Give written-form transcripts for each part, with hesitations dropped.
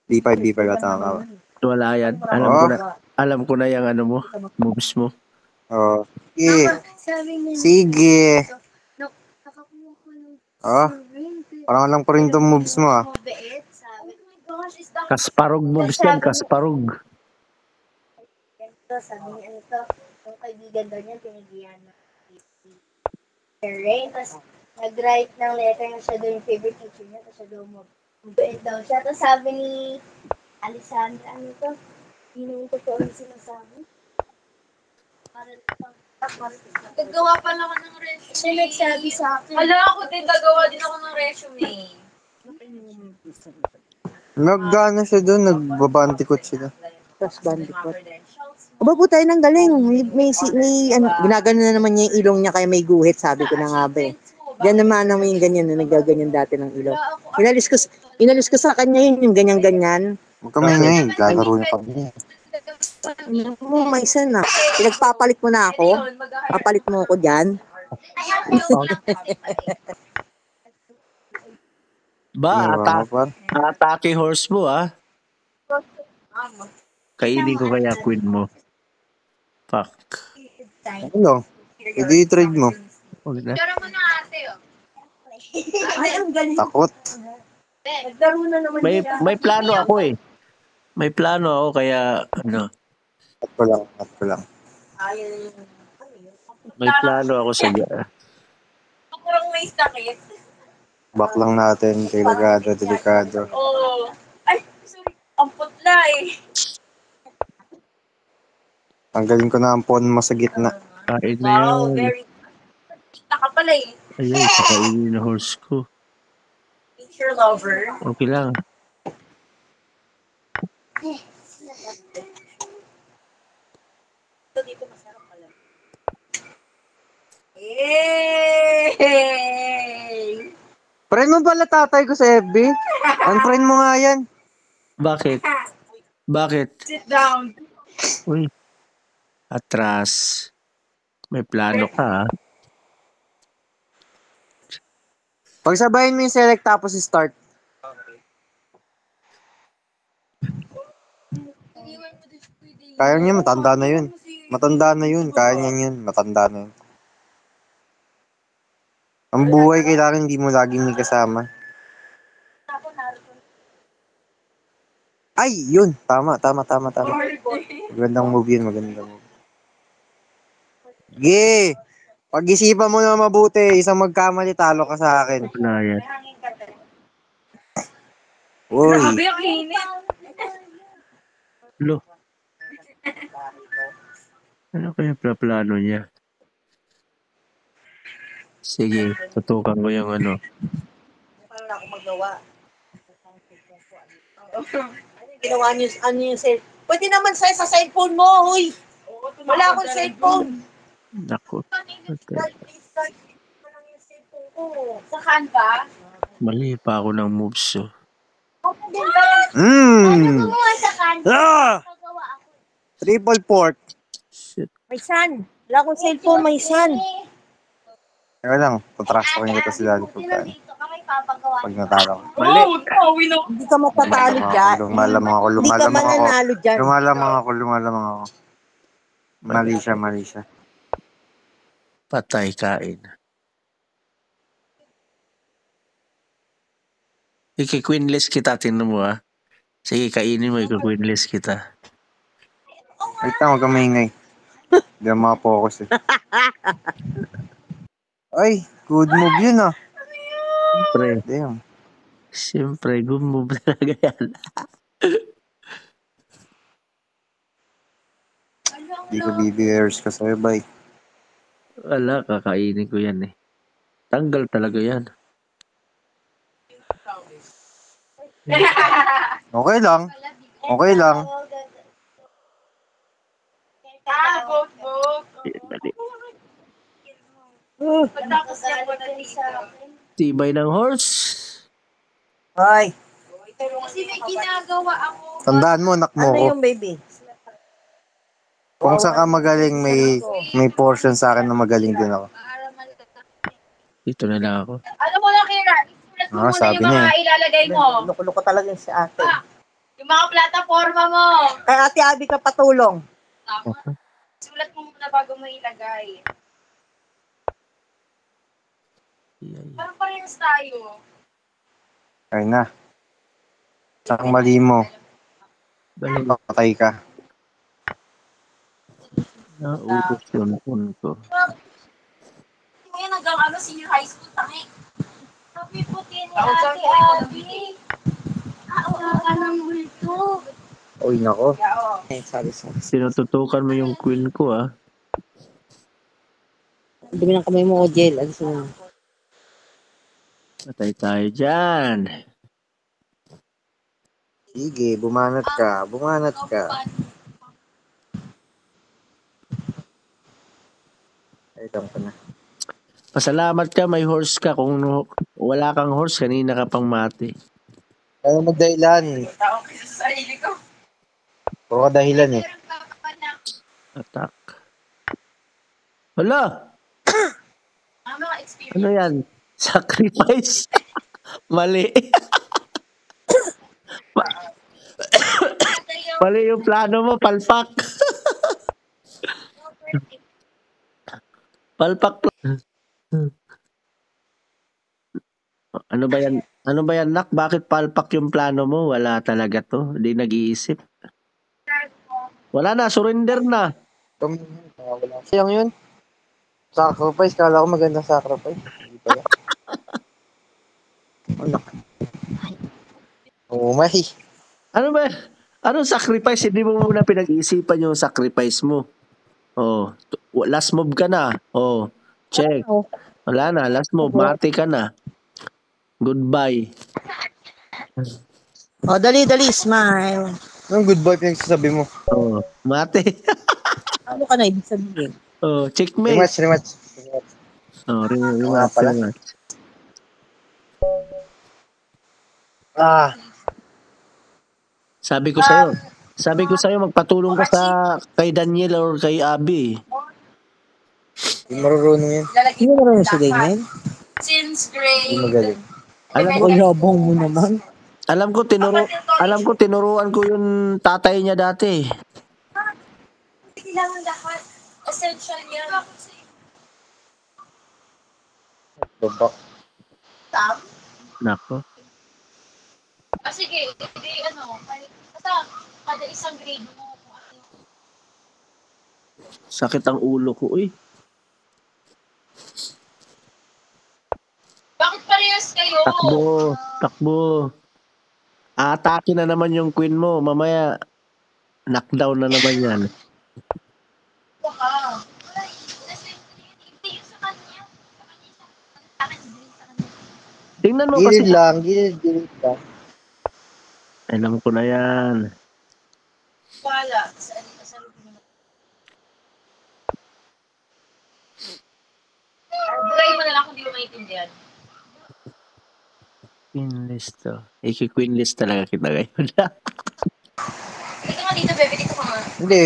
B5, B5 ka tama ba? Wala yan. Alam ko na yung ano mo, moves mo. Oh. Sige. Oh. Parang lang pa rin itong moves mo ah. Kasparog moves yan, Kasparog. Sabi niya, yung kaibigan daw niya, pinigihan na Rain, tapos nag-write ng letter na siya daw yung favorite teacher niya, tapos siya daw mabait daw siya. Tapos sabi ni Alessandra, ano to? Yun yung totoo yung sinasabi. Gagawa pa lang ako ng resume. Siya nagsabi sa akin. Wala ako din, gagawa din ako ng resume. Nag-gano siya doon, nagbabantikot sila. Tapos bandikot. Aba po tayo ng galing. Ginagano na naman niya yung ilong niya kaya may guhit, sabi ko na nga ba eh. Diyan naman naman yung ganyan na nagaganyan dati ng ilong. Inalis ko sa kanya yun, yung ganyan-ganyan. Huwag kami ngayon, lalaro niya kami. Ano mo, may isa na. Pinagpapalit mo na ako. Papalit mo ako dyan. Atake horse mo ah. Kainin ko kaya queen mo. Fuck. Ano? Hindi i-trade mo. Huwag na. Takot. May plano ako eh. May plano ako kaya ano. At ko lang. May plano ako sa Parang may sakit. Back lang natin, delikado. Oo. Ay, sorry. Ang putla eh. Tanggalin ko na ang pawn mo sa gitna. Kain na yan. Wow, very kita ka pala eh. Ayun, kakainin na horse ko. Nature lover. Okay lang. Ito dito masarap pala. Yay! Friend mo pala tatay ko sa FB? Unfriend mo nga yan. Bakit? Bakit? Sit down. Uy. Atras. May plano ka ha? Pagsabayin mo yung select tapos start. Kaya niya, matanda na yun. Kaya niya yun, matanda na yun. Ang buhay, kailangan hindi mo laging may kasama. Ay, yun. Tama. Magandang move yun, Ge! Pag-isipan mo na mabuti, isang magkamali, talo ka sa akin. Wala yan. Uy. Grabe ang init. Lo. Ano kaya plano niya? Sige, tutukan ko yung ano. Paano ako magawa? Ginawa niyo, ano yung cellphone? Pwede naman sa cellphone mo, huy! Wala akong cellphone. Naku. Okay. Sa Canva? Mali pa ako ng moves oh. Triple port. Shit. May sun. Wala akong cellphone, may sun. Kaya lang, patras ko rin ito sila dito. Pag natalo ko. Mali. Hindi ka matatalo dyan. Lumalamang ako. Hindi ka mananalo dyan. Lumalamang ako. Mali siya. Patay kain. Iki-queenless kita, tingnan mo ah. Sige, kainin mo, iki-queenless kita. Wait lang, huwag kang maingay. Hindi ako makapokus eh. Ay, good move yun ah. Siyempre, good move talaga yan. Hindi ko BBRs ka sa'yo, bye. Wala, kakainin ko yan eh. Tanggal talaga yan. Okay lang. Pagtapos niya po na dito. Tibay ng horse. Hoy, Kasi may ginagawa ako. Tandaan mo, anak mo ano ko. yung baby? Kung saan ka magaling, may portion sa akin na magaling din ako. Dito na lang ako. Ano mo lang, Kira? Isulat mo muna Sabi yung mga niya ilalagay mo. Loko-loko talaga yung si ate. Yung mga plataforma mo. Kay Ate Abby ka patulong. Tama. Sulat mo muna bago mo ilagay. Parang parehas tayo. Ay na. Saan mali mo? Balik. Patay ka. Naubos yung phone ko. Ngayon hanggang senior high school, tangi. Sabi po ni Ate Abby. Ka ng multo. Uy, nako. Sorry. Tinututukan mo yung queen ko, ah. Dumi ng kamay mo, Ojel. Alisin mo. Patay tayo dyan. Sige, bumanat ka. Bumanat ka. Ay, lang ka na. Pasalamat ka, may horse ka. Kung wala kang horse, kanina ka pang mati. Ayaw magdahilan. Tao ko sa sarili ko. Puro ka dahilan eh. Attack. Hala! Ang mga experience. Ano yan? Sacrifice? Mali. Mali yung plano mo, palpak. Palpak. Ano ba yan? Ano ba yan, Nak? Bakit palpak yung plano mo? Wala talaga to. Hindi nag-iisip. Wala na, surrender na. Wala. Siyang yun. Sacrifice. Kala ko magandang sacrifice. Hindi pala. Ano? Umay. Ano ba? Anong sacrifice? Hindi mo muna pinag-iisipan yung sacrifice mo. Oh, last move ka na. Oh, check. Wala na, last move. Mati ka na. Goodbye. Oh, dali, smile. Anong good boy pinagsasabi mo? Oh, mati. Ano ka na, ibig sabihin? Oh, checkmate. Rematch. Oh, Wala rematch. pala. Rematch. Ah, Sabi ko sa'yo, magpatulong ka kay Daniel or kay Abby. hindi marurunong yan. Hindi mo rin si Daniel? Since Hindi grade. magaling. Alam ko, Ang yabang mo naman. alam ko tinuruan ko yung tatay niya dati. Kailangan dapat. Essential yan. Babak. Tam? Nako. Sige, hindi basta kada isang grade mo. Sakit ang ulo ko, uy. Bakit parehas kayo? Takbo. Aatake na naman yung queen mo. Mamaya, knockdown na naman yan. Baka. Hindi yun sa kanya. Sa akin, hindi sa kanya. Tingnan mo kasi. Gilid lang. Alam ko na yan. Wala. Sa Buray mo na lang kung di mo maintindihan. Queen list to. Queen list talaga kita ngayon. Dito nga dito, bebe. Dito ka nga. Hindi,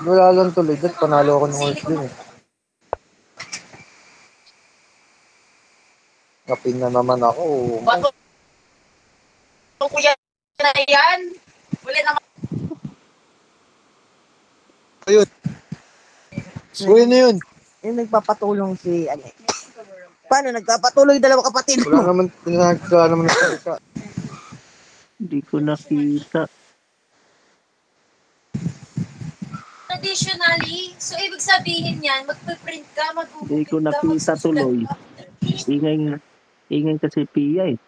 wala lang tuloy. Dahil panalo ako ng horse dun eh. Kapin na naman ako. Bato. Kuya na yan. Wala na Uy, ano yun? Yung nagpapatulong si, paano nagpapatuloy dalawa kapatid Wala mo? naman, pinagkala naman ng salita. Hindi ko nakita. Traditionally, so ibig sabihin yan, magpiprint ka, Hindi ko mag-upprint ka, nakita tuloy. Ingay kasi Pia eh.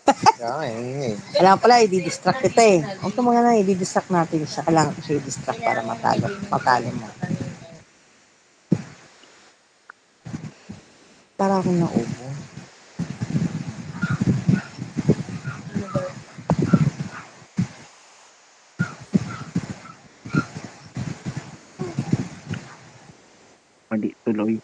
Kaya Kailangan pala, i-distract kita eh. Huwag ka mga na, i-distract natin siya. Kailangan ko siya i-distract para matalo mo. Para akong naubo. Mali tuloy.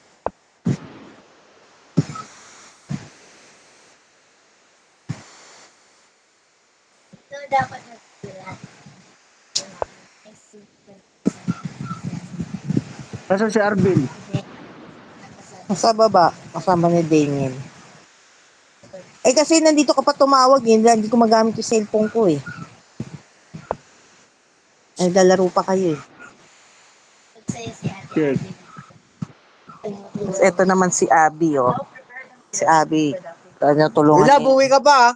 So, dapat na sila. Nasaan si Arvin? Nasa baba, kasama ni Daniel. Eh kasi nandito ka pa tumawag eh. Hindi ko magamit yung cellphone ko eh. Naglalaro pa kayo eh. Magsaya si Ate Check. Abby. Tapos ito naman si Abby oh. Si Abby. Tulungan niya. Buwi ka ba?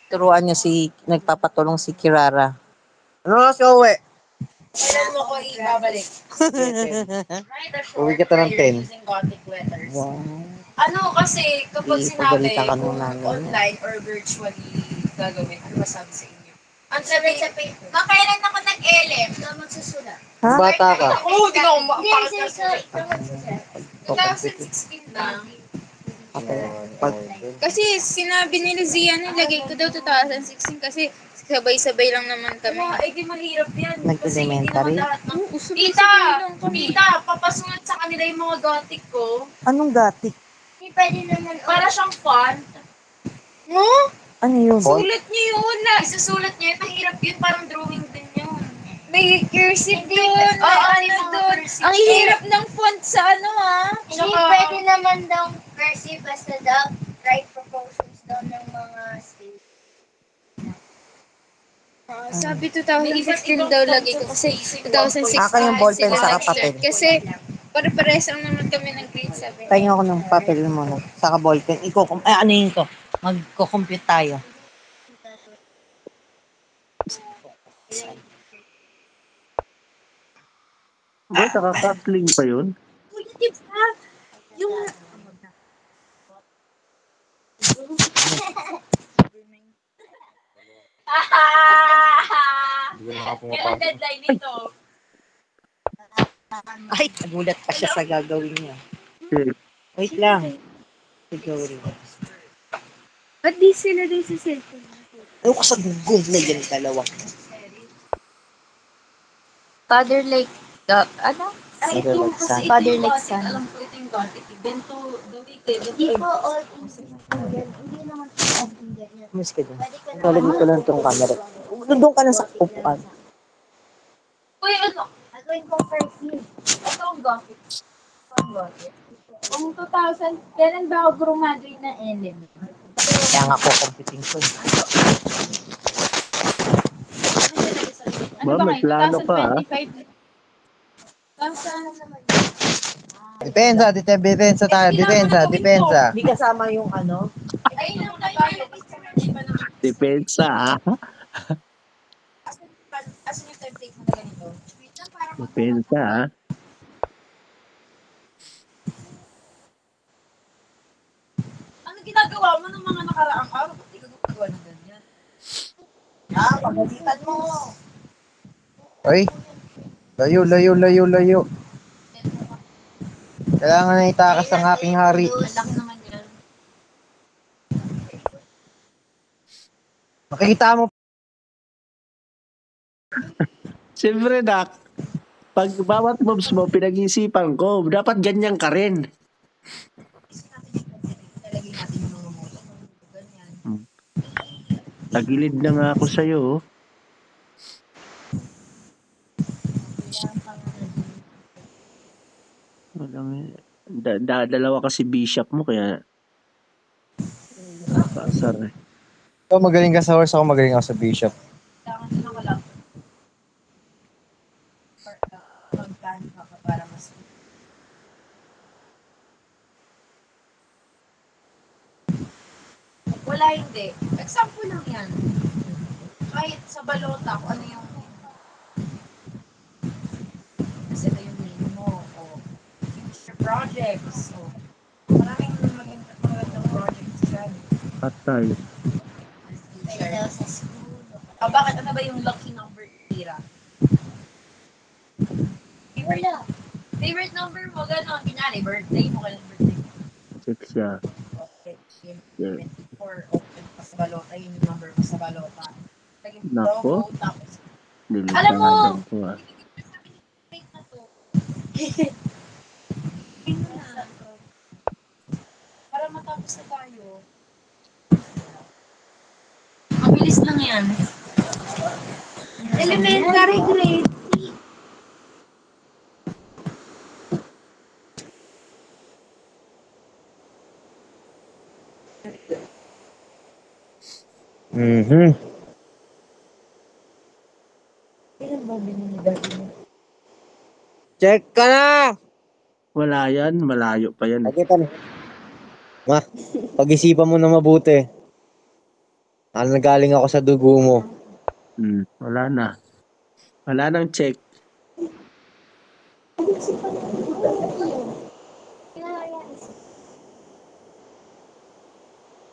Turuan niya nagpapatulong si Kirara. Ano na si Owe? Kailan mo ko ibabalik? Uwi ka ng 10. Using Gothic letters. Wow. Ano kasi kapag sinabi Ipagalitan ka kung nung nanay mo. online or virtually gagawin, ano masabi sa inyo? Ang Sabi sabi sa paper. kailan ako nag-LM? Ikaw magsusulat. Ha? Bata ka. Oo, di ka ako Hindi, magsusulat. Ikaw magsusulat. 2016 lang. Okay. Pag, Kasi sinabi nila Zia na ilagay ko daw 2016 kasi sabay-sabay lang naman kami. Kaya, eh, di mahirap yan. Nag-elementary? Kasi hindi naman lahat ng... Sabay-sabay Tita! lang kami. Tita! Papasunod sa kanila yung mga Gothic ko. anong gatik? Hindi pwede naman. Para siyang font. No? Ano yun? Sulat niyo yun na. Isusulat niya yun. Mahirap yun. Parang drawing din yun. May cursive Hindi, doon. oo, May ano ano yung doon. cursive? Ang hirap ng font sa ano ha. Hindi Tsaka- pwede naman daw cursive basta daw write proposals daw ng mga state. Sabi May iba't 2016 ibang daw font lagi ko sa kasi spacing. 2016 Akin yung ballpen sila sa nag-start. papel. Kasi pare-parehas lang naman kami ng grade 7. Tingin ako ng papel mo na. Saka ballpen. Ano yun to? Magko-compute tayo. Ba, nakaka-cling pa yun? Kuya, di ba? Yung... Kailan deadline nito? Ay, nagulat pa siya sa gagawin niya. Check. Wait lang. Siguro. Ba't di sila din sa cellphone? Ano ko sa Google na yan dalawa? Father Lake, ano? Ay, Father ito like kasi son. ito Father yung like Gothic. son. Alam ko ito yung Gothic. Bento, Dawite, Hindi po all Indian. Hindi naman po all Indian yan. Miss ka dyan. Pwede ka Talagay ko lang itong camera. Doon ka na sa upuan. Uy, ano? Gagawin ko cursive. Ito ang Gothic. Ito ang Gothic. Kung 2000, kailan ba ako graduate na LM? Kaya nga ko computing ko. Ano nilagay sa likod? Ano Ba, ba may kayo? plano pa, ha? 2025? Ano naman? Depensa tayo. Depensa. Hindi kasama yung ano. Ay, naman na tayo. Hindi pa naman. Depensa, ha? Asan yung template mo na ganito? Wait lang, parang Depensa, ha? ano ginagawa mo ng mga nakaraang araw? Ba't di ka gumagawa ng ganyan? Pagalitan mo. Ay. Layo. Kailangan na itakas ang aking hari. Ang laki naman yan. Makikita mo. Siyempre, Dak. Pag bawat moves mo, pinag-iisipan ko, dapat ganyan ka rin. Talagay natin yung mga moto. Ganyan. Tagilid na nga ako sa'yo, oh. Walang, dalawa kasi bishop mo, kaya nakakaasar eh. Ikaw magaling ka sa horse, ako magaling ako sa bishop. Kailangan din ako lang. Mag-plan ka para mas... Wala hindi. Example lang yan. Kahit sa balota, kung ano yung... Kasi ito yung name mo, o future projects, o maraming magandang projects dyan. Patay. Pwede daw sa school. Bakit ano ba yung lucky number tira? Favorite number mo, gano'n. Kinyari, birthday mo, kailan birthday mo? 6 siya. Okay, Yeah. 24, open pa sa balota, yun yung number mo sa balota. Naging Nako. promo, tapos, Alam mo! Nilipanagan ko, ah. wait na to. Para matapos na tayo. Mabilis lang yan. Elementary grade. Mhm. Kailan ba binili dati niya? Check ka na! Wala yan, malayo pa yan. Pagitan. Ma, pag-isipan mo na mabuti. Ano nagaling ako sa dugo mo. Wala na. Wala nang check.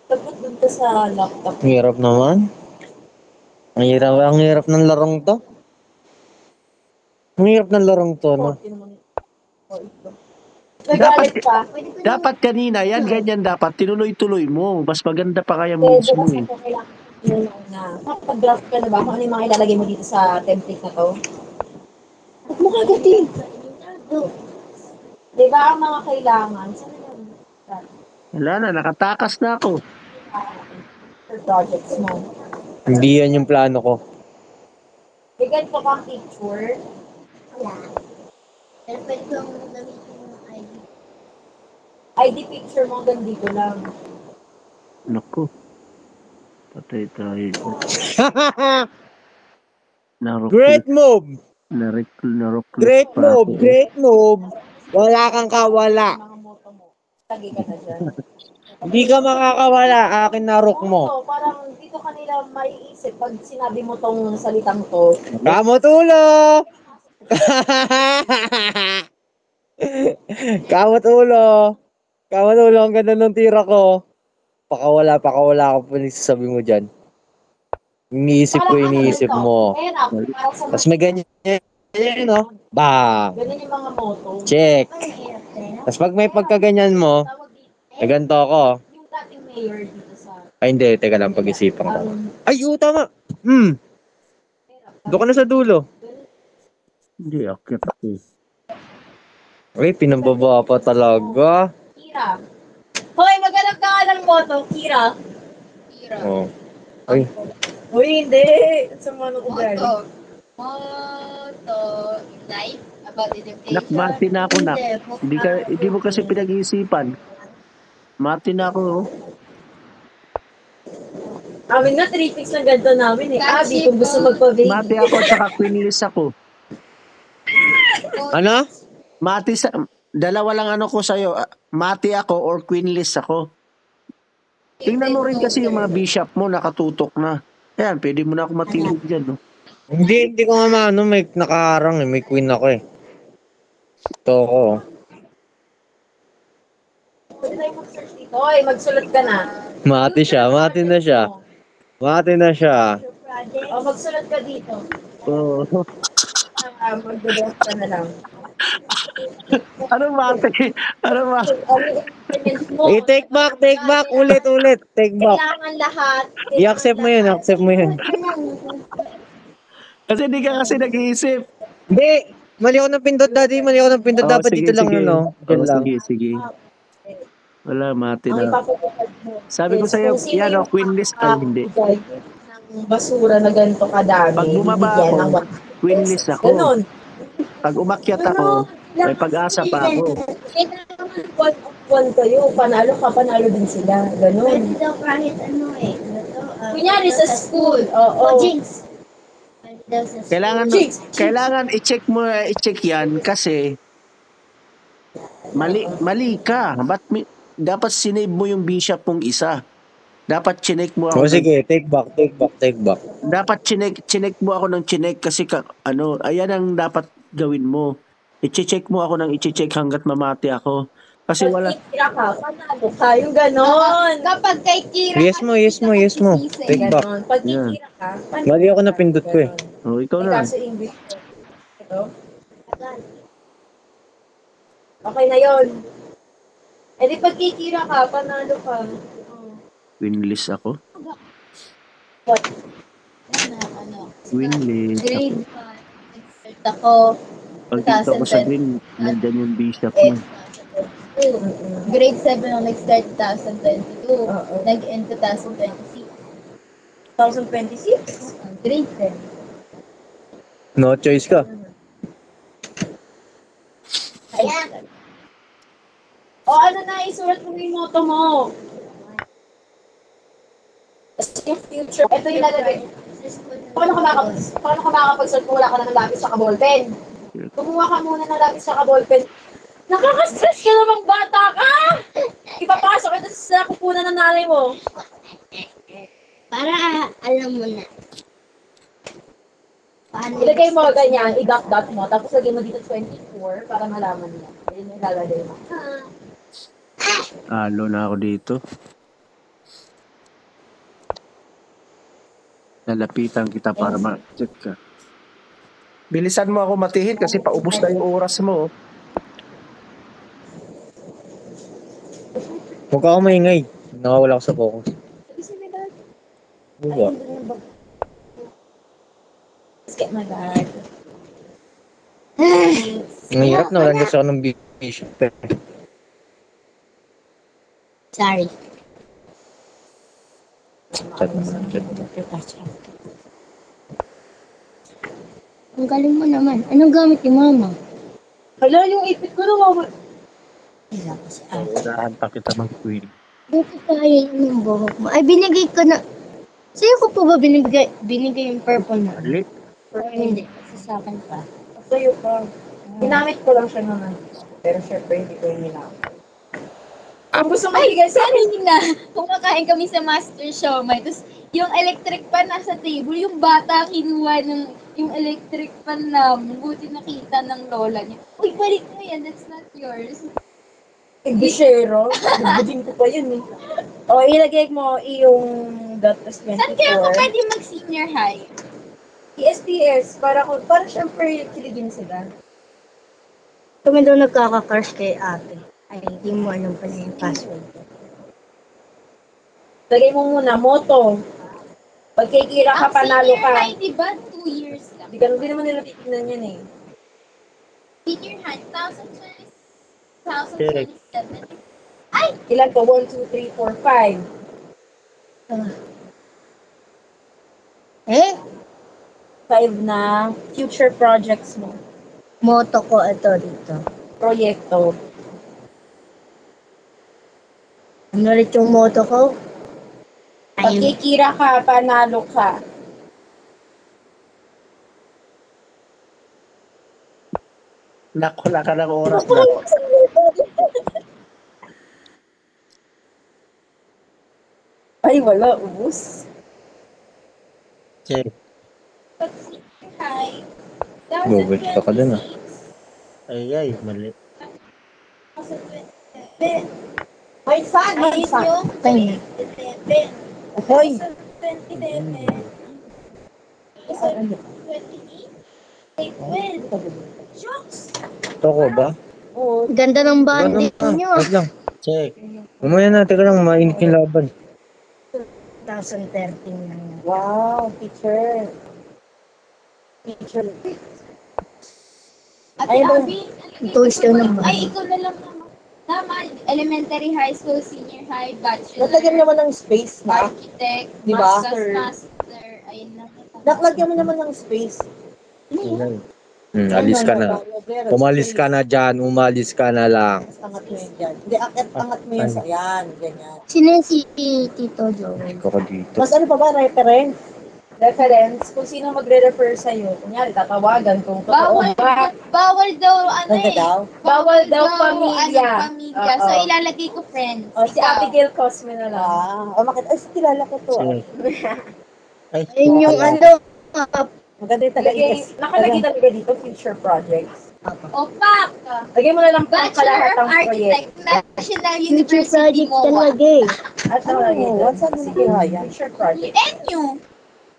Dapat dun ka sa laptop. Ang hirap naman. Ang hirap ng larong to. Ang hirap ng larong to, no? Nagalit pa. Dapat kanina, yan, ganyan dapat. Tinuloy-tuloy mo. Mas maganda pa kaya moves mo eh. Nakapag-draft ka na ba? Kung ano yung mga ilalagay mo dito sa template na to? Ba't mo kagatin? Di ba ang mga kailangan? Saan na yan? Wala na, nakatakas na ako. For projects mo. Hindi yan yung plano ko. May ganito kang picture. Wala. Pero pwede kong gamitin yung ID. ID picture mo hanggang dito lang. Naku. Patay tayo. Narok. Great move! Narok. Great move! Great move! Wala kang kawala. Mga moto mo. Tagi ka na dyan. Hindi ka makakawala. Akin na rook mo. Oo, parang dito kanila maiisip pag sinabi mo tong salitang to. Kamotulo! Kamotulo! Kamotulo, ang ganda ng tira ko. Pakawala ako po sabi mo dyan. Iniisip mo. Mahirap. Para sa Tapos may ganyan, no? Bang! ganun yung mga moto. Check! Ay, hirap na. Tapos pag may pagkaganyan mo, Tawag dito. na ganito ako. Yung dating mayor dito sa Ay hindi, teka lang, pag-isipan ko. um, Ay, tama! Doon ka na sa dulo. Hindi, okay. Ay, pinababa pa talaga. Kira. Hoy, maghanap ka nga ng moto, Kira. Oh. Ay, Hoy, hindi. Sa mga ugali. Moto. Life. About education. Nakmati na ako, nak. Hindi mo kasi pinag-iisipan. Mati na ako, oh. Amin na, 3 picks na ganito namin eh. Abi, kung gusto magpa-vape. Mati ako at saka queenless ako. ano? Mati sa... Dalawa lang ano ko sa'yo. Mati ako or queenless ako. Tingnan mo rin kasi yung mga bishop mo nakatutok na. Ayan, pwede mo na ako matilog dyan, no? Hindi ko nga maano, may nakaharang eh. May queen ako eh. Ito ako. Pwede tayo mag-search dito. Hoy, magsulat ka na. Mati na siya. O, magsulat ka dito. Oo. Mag-draft ka na lang. Ano mati? Ano mati? Take back. Ulit. Take back. Kailangan lahat. I-accept mo yun. Kasi hindi ka kasi nag-iisip. Hindi. Mali ako ng pindot, daddy. Dapat sige, dito lang sige. yun, no? Diyan lang. Sige. Wala, mati Ang na. ipapagpapag mo. Sabi ko sa'yo, yan o, queenless ay hindi. Ng basura na ganito kadami. Pag bumaba bibigyan ako, ng queenless ako. Ganon. Pag umakyat ako, may pag-asa pa ako. One kayo, panalo din sila. Ganon. Pwede daw kahit ano eh. Ano to? Kunyari sa school. O, Oo. Jinx. Pwede daw sa school. Kailangan i-check yan kasi mali ka. Dapat sinave mo yung bishop mong isa. Dapat chinek mo ako. Sige, take back. Dapat chinek mo ako ng chinek kasi ayan ang dapat gawin mo. I-check mo ako ng i-check hanggat mamati ako. Kasi wala. Pag titira ka, panalo ka. Yung ganon. Kapag kay Kira. Yes mo. Take back. Ganon. Pag titira ka, panalo. Mali ako napindot ko eh. Oh, ikaw na. Kaso English. Ito. Okay na yon. Eh di pag titira ka, panalo ka. Winless ako. Ano? Winless. Grade 5. Nag-start ako. Pag dito ako sa green, nandyan yung bishop mo. Grade 7 ako nag-start 2022. Oo. Nag-end 2026. 2026? Grade 10. No choice ka. Ayan. O ano na, isulat mo yung moto mo. Tapos yung future, ito yung lalagay. Paano ka makakapag-solve kung wala ka na ng lapis sa ballpen? Kumuha ka muna ng lapis sa ballpen. Nakaka-stress ka namang bata ka! Ipapasok ito sa kupunan ng nanay mo. Para alam mo na. Paano Ilagay mo ganyan, i-dot-dot mo, tapos lagay mo dito 24 para malaman niya. Ayun yung ilalagay mo. Halo na ako dito. Lalapitan kita para ma-check ka. Bilisan mo ako matihin kasi paubos na yung oras mo. Huwag ka maingay. Nakawala ko sa focus. Diba? Let's get my bag. Ang hirap na walang gusto ko ng bishop. Sorry. Chat na. Ang galing mo naman. Anong gamit ni Mama? Hala, yung ipit ko na Wala ko si Unahan pa kita mag-queen. Bakit tayo yung buhok mo? Ay, binigay ko na. Sa'yo ko po ba binigay yung purple na? Ali. Pero hindi. Kasi sa akin pa. sa'yo pa. Ginamit ko lang siya naman. Pero syempre, hindi ko yung ginamit. Kung gusto mo ibigay sa akin, Kanina, kumakain kami sa Master Siomai. Tapos, yung electric pan nasa table, yung bata kinuha ng yung electric pan namin. Buti nakita ng lola niya. Uy, balik mo yan. That's not yours. Bishero. Bubudin ko pa yun eh. O, ilagay mo yung .24. Saan kaya ako pwede mag-senior high? ESPS, para syempre kiligin sila. Kami daw nagkaka-crush kay ate. Ay, hindi mo alam pala yung password. Lagay mo muna, moto. Pag kikira ka, panalo senior ka. high, diba? 2 years lang. Di naman nila titignan yan eh. Senior high, 2027. Ilan pa? 1, 2, 3, 4, 5. Eh? 5 na future projects mo. Moto ko ito dito. Proyekto. Ano ulit yung moto ko? Pag Ayun. kikira ka, panalo ka. Nakula ka ng oras na. Ay, wala. Ubus. Check. Pag senior high, Bubot ka dun ah. Ay, mali. 2027. Ay, saan? Ay, Ayun saan? yung Tayo. 2027. Hoy! 2027. 28. Shocks! Ito ko ba? Oo. Ganda ng bandit Ano nyo. Wait lang. Check. Mamaya na, teka lang, mainit yung laban. 2013 lang yan. Wow, teacher. Teacher. Ate Ay, ba- Abby, Tools daw naman. Ay, ikaw na lang naman. Tama, elementary, high school, senior high, bachelor, Naglagyan naman ng space na. architect, Di ba? master, ayun na. Naglagyan mo naman ng space. Ayan. Alis ka na. Umalis ka na dyan, umalis ka na lang. Angat mo yun dyan. Hindi, angat mo yun sa yan. Ganyan. Sino yung si Tito Joel? Ikaw ka dito. Mas ano pa ba, reference? Reference, kung sino magre-refer sa'yo. Kunyari, tatawagan kung totoo ba. Bawal daw, ano Ganda eh. daw. Bawal daw pamilya. Ano, pamilya. So, Oo. ilalagay ko friends. O, si Ikaw. Abigail Cosme na lang. Makita. Ay, kilala ko to. Check. Ay, Ayun yung ano. Maganda yung nakalagay talaga dito, future projects. O, pak! Lagay mo na lang pang Bachelor kalahatang of project. Architect, National Future University project mo. talaga eh. At nakalagay doon. Sige, future project. NU,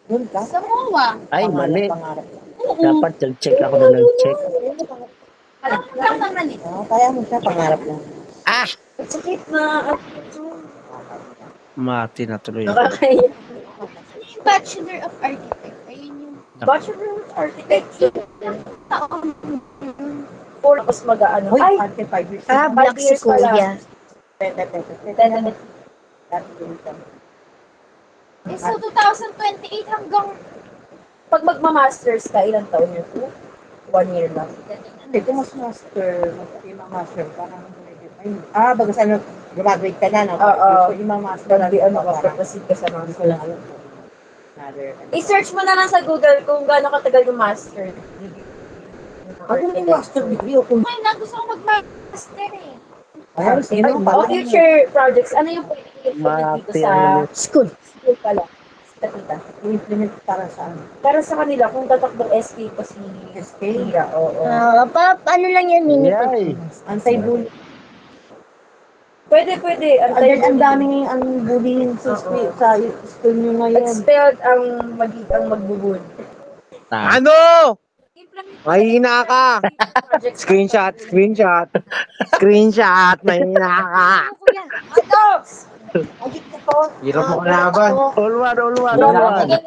Doon ka? sa MOA. ay, mali. Pangarap. Oo. Dapat nag-check ako na nag-check. Alam mo lang naman eh. Kaya mo siya, pangarap lang. Ah! Sakit na. Mati na tuloy. Nakakaya. Yung Bachelor of Architect, ayun yung Bachelor of Architecture. Or tapos mag-ano, ay, 5 years. Black si Kuya. eh, so 2028 hanggang Pag magma-masters ka, ilang taon yun? 1 year lang. Hindi, kung mas master, mag-master, parang medyo Bago sana graduate ka na, no? Oo. So, yung mga master Pag di ano ka, proceed ka sa mga lang. I-search mo na lang sa Google kung gaano katagal yung master. Ano yung master degree o kung Ay, gusto ko mag-master eh. ay, sino? O future projects, ano yung pwede i-implement dito sa School. school pala? Sa tita. I-implement para sa ano? Para sa kanila, kung tatakbong SK pa si SK. Tia, oo. Ano lang yan, mini Yay! Anti-bullying. Pwede. Ang daming ang bullying sa school, sa school nyo ngayon. Expelled ang magbubul. Ano? Mahina ka. Projects. Screenshot. Mahina ka. Ito! Agit ko. Hirap mo kalaban. All one. Ganyan